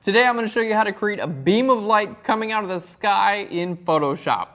Today I'm going to show you how to create a beam of light coming out of the sky in Photoshop.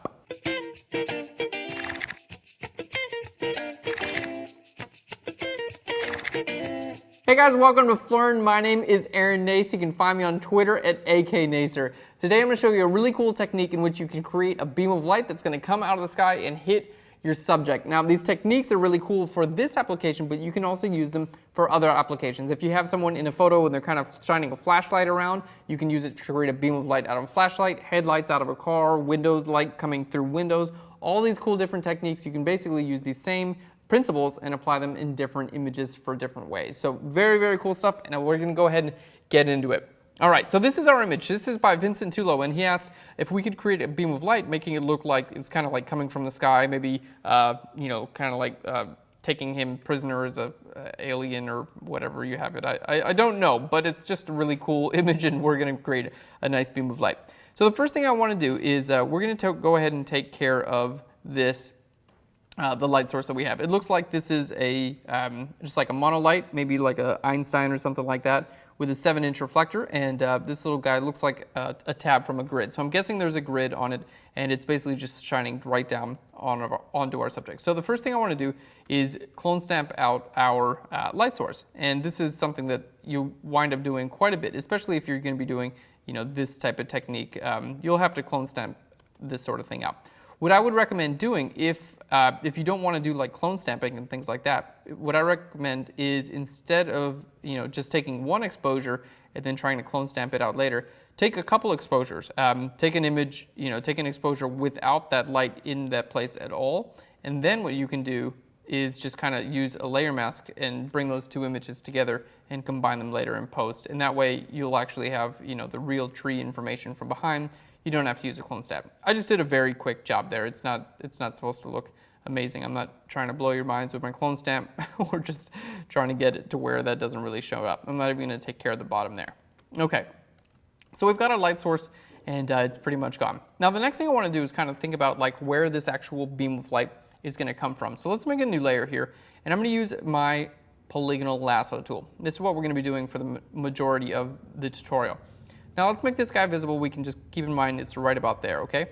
Hey guys, welcome to Phlearn. My name is Aaron Nace. You can find me on Twitter at AKNacer. Today I'm going to show you a really cool technique in which you can create a beam of light that's going to come out of the sky and hit your subject. Now these techniques are really cool for this application, but you can also use them for other applications. If you have someone in a photo and they're kind of shining a flashlight around, you can use it to create a beam of light out of a flashlight, headlights out of a car, window light coming through windows, all these cool different techniques. You can basically use these same principles and apply them in different images for different ways. So very, very cool stuff, and we're going to go ahead and get into it. All right, so this is our image. This is by Vincent Tullo, and he asked if we could create a beam of light, making it look like it was kind of like coming from the sky, maybe, kind of like taking him prisoner as a alien or whatever you have it. I don't know, but it's just a really cool image, and we're going to create a nice beam of light. So the first thing I want to do is we're going to go ahead and take care of this, the light source that we have. It looks like this is a just like a monolight, maybe like a Einstein or something like that, with a 7-inch reflector, and this little guy looks like a tab from a grid. So I'm guessing there's a grid on it, and it's basically just shining right down onto our subject. So the first thing I want to do is clone stamp out our light source, and this is something that you wind up doing quite a bit, especially if you're going to be doing this type of technique. You'll have to clone stamp this sort of thing out. What I would recommend doing if you don't want to do like clone stamping and things like that, what I recommend is instead of just taking one exposure and then trying to clone stamp it out later, take a couple exposures. Take an image, take an exposure without that light in that place at all, and then what you can do is just kind of use a layer mask and bring those two images together and combine them later in post. And that way you'll actually have the real tree information from behind. You don't have to use a clone stamp. I just did a very quick job there. It's not supposed to look amazing. I'm not trying to blow your minds with my clone stamp. We're just trying to get it to where that doesn't really show up. I'm not even going to take care of the bottom there. Okay, so we've got our light source, and it's pretty much gone. Now the next thing I want to do is kind of think about like where this actual beam of light is going to come from. So let's make a new layer here, and I'm going to use my polygonal lasso tool. This is what we're going to be doing for the majority of the tutorial. Now let's make this guy visible. We can just keep in mind it's right about there, okay?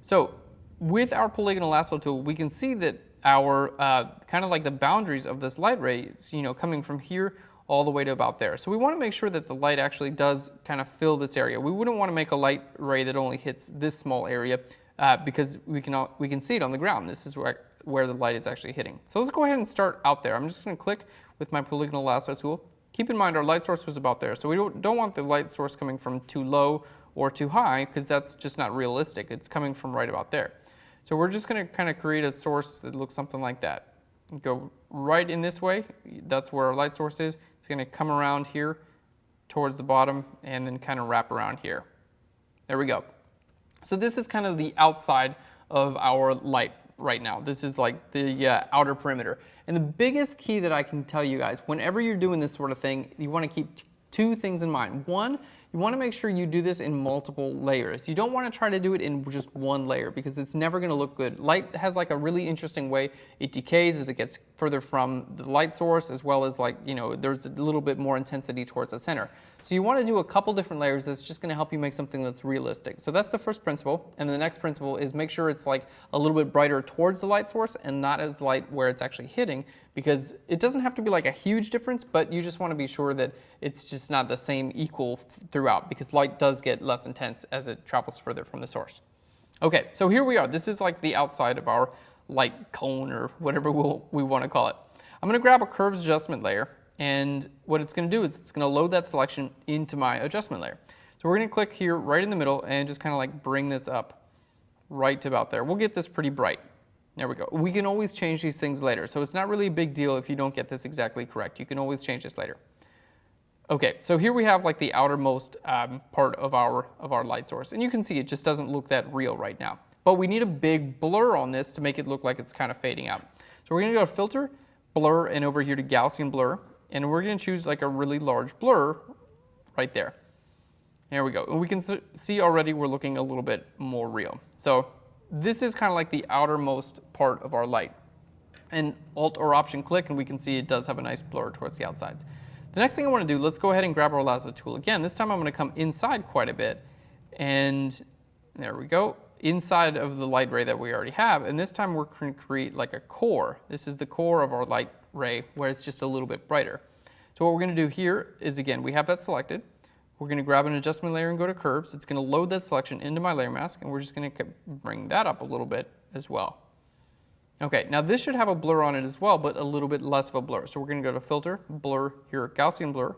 So with our polygonal lasso tool, we can see that our kind of like the boundaries of this light ray is, coming from here all the way to about there. So we want to make sure that the light actually does kind of fill this area. We wouldn't want to make a light ray that only hits this small area because we can see it on the ground. This is where the light is actually hitting. So let's go ahead and start out there. I'm just going to click with my polygonal lasso tool. Keep in mind our light source was about there, so we don't want the light source coming from too low or too high, because that's just not realistic. It's coming from right about there. So we're just going to kind of create a source that looks something like that. Go right in this way. That's where our light source is. It's going to come around here towards the bottom and then kind of wrap around here. There we go. So this is kind of the outside of our light right now. This is like the outer perimeter. And the biggest key that I can tell you guys, whenever you're doing this sort of thing, you want to keep two things in mind. One, you want to make sure you do this in multiple layers. You don't want to try to do it in just one layer because it's never going to look good. Light has like a really interesting way it decays as it gets further from the light source, as well as there's a little bit more intensity towards the center. So you want to do a couple different layers that's just going to help you make something that's realistic. So that's the first principle. And the next principle is make sure it's like a little bit brighter towards the light source and not as light where it's actually hitting, because it doesn't have to be like a huge difference, but you just want to be sure that it's just not the same equal throughout, because light does get less intense as it travels further from the source. Okay, so here we are. This is like the outside of our light cone or whatever we want to call it. I'm going to grab a curves adjustment layer. And what it's going to do is it's going to load that selection into my adjustment layer. So we're going to click here right in the middle and just kind of like bring this up right to about there. We'll get this pretty bright. There we go. We can always change these things later. So it's not really a big deal if you don't get this exactly correct. You can always change this later. Okay, so here we have like the outermost part of our light source. And you can see it just doesn't look that real right now. But we need a big blur on this to make it look like it's kind of fading out. So we're going to go to Filter, Blur, and over here to Gaussian Blur. And we're going to choose like a really large blur right there. There we go. And we can see already we're looking a little bit more real. So this is kind of like the outermost part of our light. And Alt or Option click, and we can see it does have a nice blur towards the outsides. The next thing I want to do, let's go ahead and grab our lasso tool again. This time I'm going to come inside quite a bit. And there we go, inside of the light ray that we already have. And this time we're going to create like a core. This is the core of our light ray where it's just a little bit brighter. So what we're going to do here is, again, we have that selected. We're going to grab an adjustment layer and go to curves. It's going to load that selection into my layer mask, and we're just going to bring that up a little bit as well. Okay, now this should have a blur on it as well, but a little bit less of a blur. So we're going to go to Filter, Blur, here, Gaussian Blur,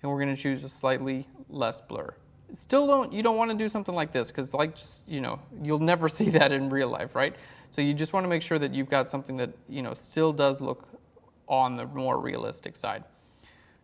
and we're going to choose a slightly less blur. Still you don't want to do something like this because, like, just, you know, you'll never see that in real life, right? So you just want to make sure that you've got something that, you know, still does look on the more realistic side.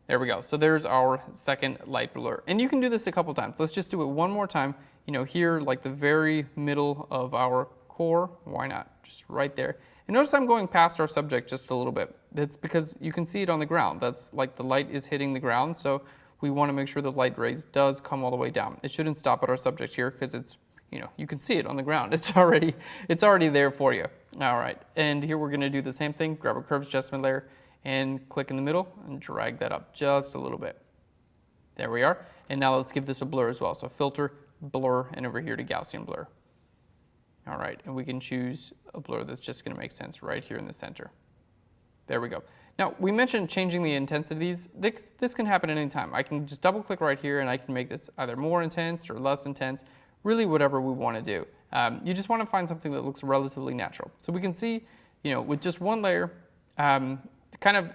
There we go. So there's our second light blur. And you can do this a couple times. Let's just do it one more time. You know, here, like the very middle of our core. Why not? Just right there. And notice I'm going past our subject just a little bit. That's because you can see it on the ground. That's like the light is hitting the ground. So we want to make sure the light rays does come all the way down. It shouldn't stop at our subject here because it's, you know, you can see it on the ground. It's already there for you. All right. And here we're going to do the same thing. Grab a curves adjustment layer and click in the middle and drag that up just a little bit. There we are. And now let's give this a blur as well. So Filter, Blur, and over here to Gaussian Blur. All right, and we can choose a blur that's just going to make sense right here in the center. There we go. Now, we mentioned changing the intensities. This can happen at any time. I can just double click right here and I can make this either more intense or less intense, really whatever we want to do. You just want to find something that looks relatively natural. So we can see, you know, with just one layer, it kind of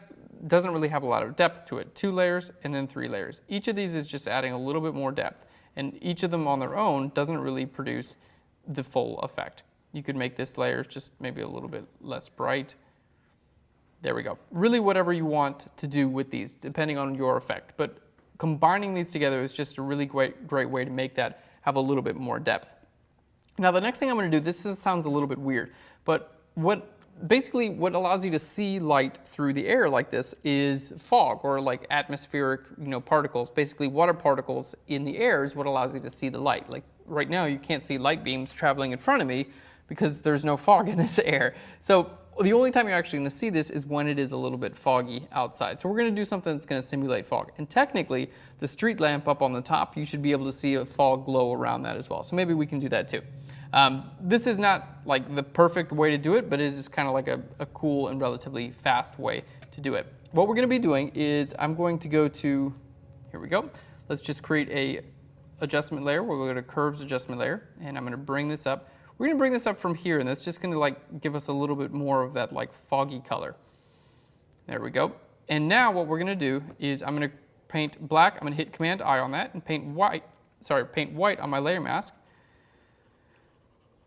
doesn't really have a lot of depth to it. 2 layers and then 3 layers. Each of these is just adding a little bit more depth, and each of them on their own doesn't really produce the full effect. You could make this layer just maybe a little bit less bright. There we go. Really whatever you want to do with these, depending on your effect. But combining these together is just a really great way to make that have a little bit more depth. Now the next thing I'm going to do, this sounds a little bit weird, but basically what allows you to see light through the air like this is fog, or like atmospheric, you know, particles. Basically water particles in the air is what allows you to see the light. Like right now you can't see light beams traveling in front of me because there's no fog in this air. So the only time you're actually going to see this is when it is a little bit foggy outside. So we're going to do something that's going to simulate fog. And technically, the street lamp up on the top, you should be able to see a fog glow around that as well. So maybe we can do that too. This is not like the perfect way to do it, but it is kind of like a cool and relatively fast way to do it. What we're going to be doing is I'm going to go to, here we go. Let's just create a adjustment layer. We'll go to curves adjustment layer, and I'm going to bring this up. We're going to bring this up from here, and that's just going to like give us a little bit more of that like foggy color. There we go. And now what we're going to do is I'm going to paint black. I'm going to hit Command I on that and paint white on my layer mask.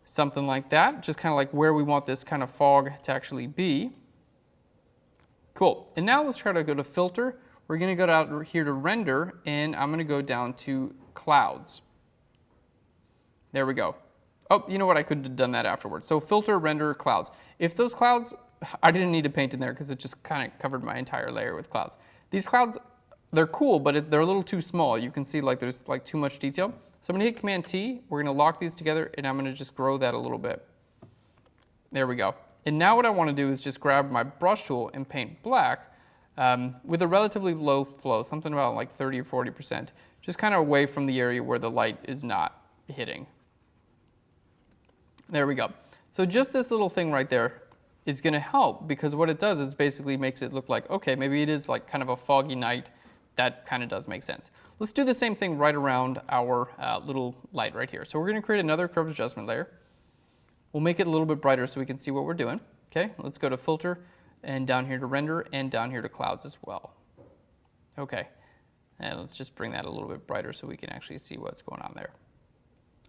Something like that, just kind of like where we want this kind of fog to actually be. Cool. And now let's try to go to Filter. We're going to go down here to Render, and I'm going to go down to Clouds. There we go. Oh, you know what? I could have done that afterwards. So Filter, Render, Clouds. If those clouds, I didn't need to paint in there because it just kind of covered my entire layer with clouds. These clouds, they're cool, but they're a little too small. You can see like there's like too much detail. So I'm going to hit Command T. We're going to lock these together, and I'm going to just grow that a little bit. There we go. And now what I want to do is just grab my brush tool and paint black with a relatively low flow, something about like 30 or 40%, just kind of away from the area where the light is not hitting. There we go. So just this little thing right there is going to help, because what it does is basically makes it look like, okay, maybe it is like kind of a foggy night. That kind of does make sense. Let's do the same thing right around our little light right here. So we're going to create another curves adjustment layer. We'll make it a little bit brighter so we can see what we're doing. Okay, let's go to Filter, and down here to Render, and down here to Clouds as well. Okay, and let's just bring that a little bit brighter so we can actually see what's going on there.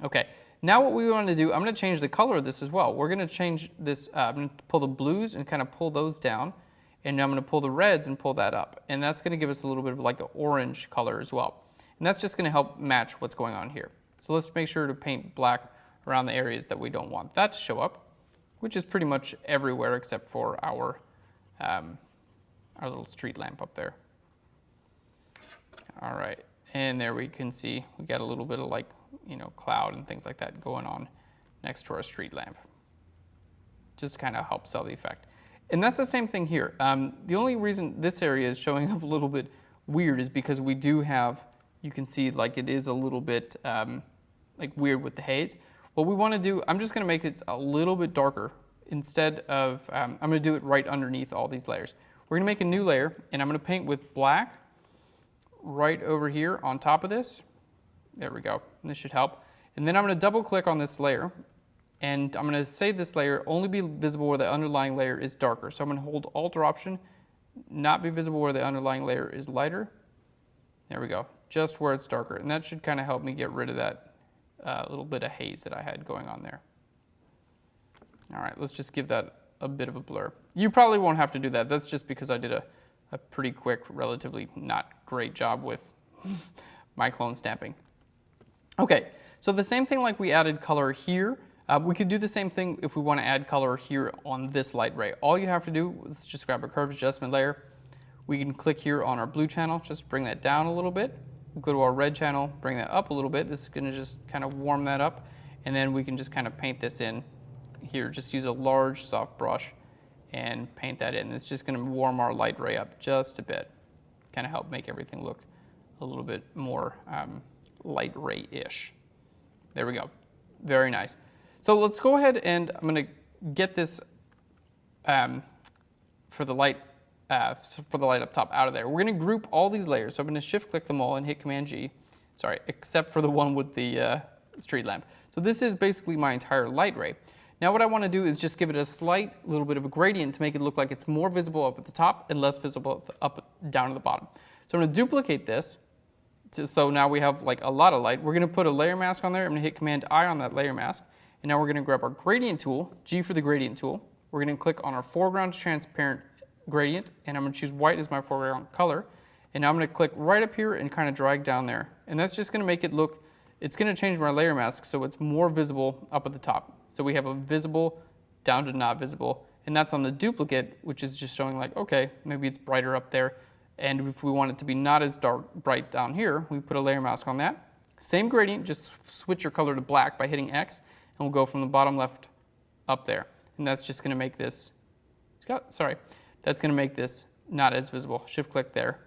Okay, now what we want to do, I'm going to change the color of this as well. We're going to change this, I'm going to pull the blues and kind of pull those down, and I'm going to pull the reds and pull that up. And that's going to give us a little bit of like an orange color as well. And that's just going to help match what's going on here. So let's make sure to paint black around the areas that we don't want that to show up, which is pretty much everywhere except for our little street lamp up there. All right, and there we can see we got a little bit of like, you know, cloud and things like that going on next to our street lamp. Just kind of helps sell the effect. And that's the same thing here. The only reason this area is showing up a little bit weird is because we do have, you can see like it is a little bit like weird with the haze. What we want to do, I'm just going to make it a little bit darker instead of, I'm going to do it right underneath all these layers. We're going to make a new layer, and I'm going to paint with black right over here on top of this. There we go. And this should help. And then I'm going to double click on this layer, and I'm going to say this layer only be visible where the underlying layer is darker. So I'm going to hold Alt or Option, not be visible where the underlying layer is lighter. There we go. Just where it's darker. And that should kind of help me get rid of that little bit of haze that I had going on there. All right, let's just give that a bit of a blur. You probably won't have to do that. That's just because I did a pretty quick, relatively not great job with my clone stamping. Okay, so the same thing like we added color here, we could do the same thing if we want to add color here on this light ray. All you have to do is just grab a curve adjustment layer. We can click here on our blue channel, just bring that down a little bit. We'll go to our red channel, bring that up a little bit. This is going to just kind of warm that up, and then we can just kind of paint this in here. Just use a large soft brush and paint that in. It's just going to warm our light ray up just a bit, kind of help make everything look a little bit more light ray-ish. There we go. Very nice. So let's go ahead and I'm going to get this for the light up top out of there. We're going to group all these layers. So I'm going to shift click them all and hit Command G. Sorry, except for the one with the street lamp. So this is basically my entire light ray. Now what I want to do is just give it a slight little bit of a gradient to make it look like it's more visible up at the top and less visible down at the bottom. So I'm going to duplicate this. So now we have like a lot of light. We're going to put a layer mask on there. I'm going to hit Command I on that layer mask. And now we're going to grab our gradient tool, G for the gradient tool. We're going to click on our foreground transparent gradient, and I'm going to choose white as my foreground color. And now I'm going to click right up here and kind of drag down there. And that's just going to make it look, it's going to change my layer mask so it's more visible up at the top. So we have a visible down to not visible. And that's on the duplicate, which is just showing like, okay, maybe it's brighter up there. And if we want it to be not as bright down here, we put a layer mask on that. Same gradient, just switch your color to black by hitting X, and we'll go from the bottom left up there. And that's just going to make this, that's going to make this not as visible. Shift click there,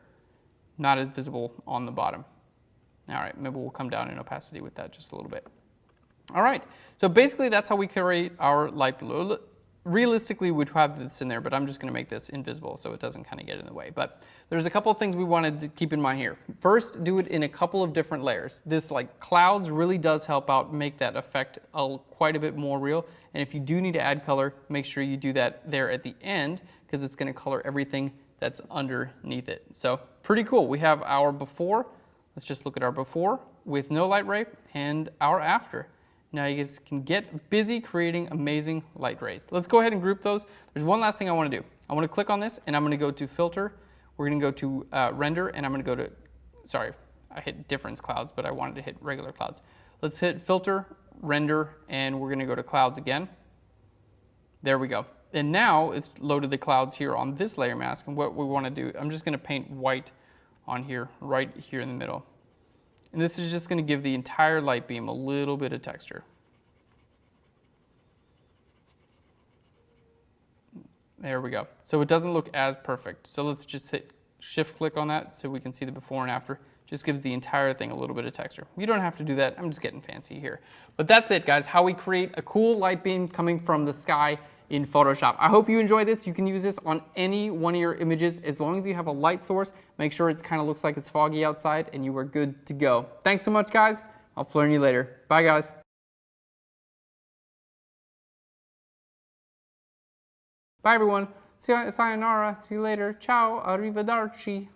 not as visible on the bottom. All right, maybe we'll come down in opacity with that just a little bit. All right, so basically that's how we create our light blue. Realistically, we'd have this in there, but I'm just going to make this invisible so it doesn't kind of get in the way. But there's a couple of things we wanted to keep in mind here. First, do it in a couple of different layers. This like clouds really does help out make that effect quite a bit more real. And if you do need to add color, make sure you do that there at the end because it's going to color everything that's underneath it. So pretty cool. We have our before. Let's just look at our before with no light ray and our after. Now you guys can get busy creating amazing light rays. Let's go ahead and group those. There's one last thing I want to do. I want to click on this and I'm going to go to filter. We're going to go to render and I'm going to go to, sorry, I hit difference clouds, but I wanted to hit regular clouds. Let's hit filter, render, and we're going to go to clouds again. There we go. And now it's loaded the clouds here on this layer mask. And what we want to do, I'm just going to paint white on here, right here in the middle. And this is just going to give the entire light beam a little bit of texture. There we go. So it doesn't look as perfect. So let's just hit shift click on that so we can see the before and after. Just gives the entire thing a little bit of texture. You don't have to do that. I'm just getting fancy here. But that's it, guys, how we create a cool light beam coming from the sky in Photoshop. I hope you enjoyed this. You can use this on any one of your images as long as you have a light source. Make sure it kind of looks like it's foggy outside and you are good to go. Thanks so much, guys. I'll learn you later. Bye, guys. Bye, everyone. Sayonara. See you later. Ciao. Arrivederci.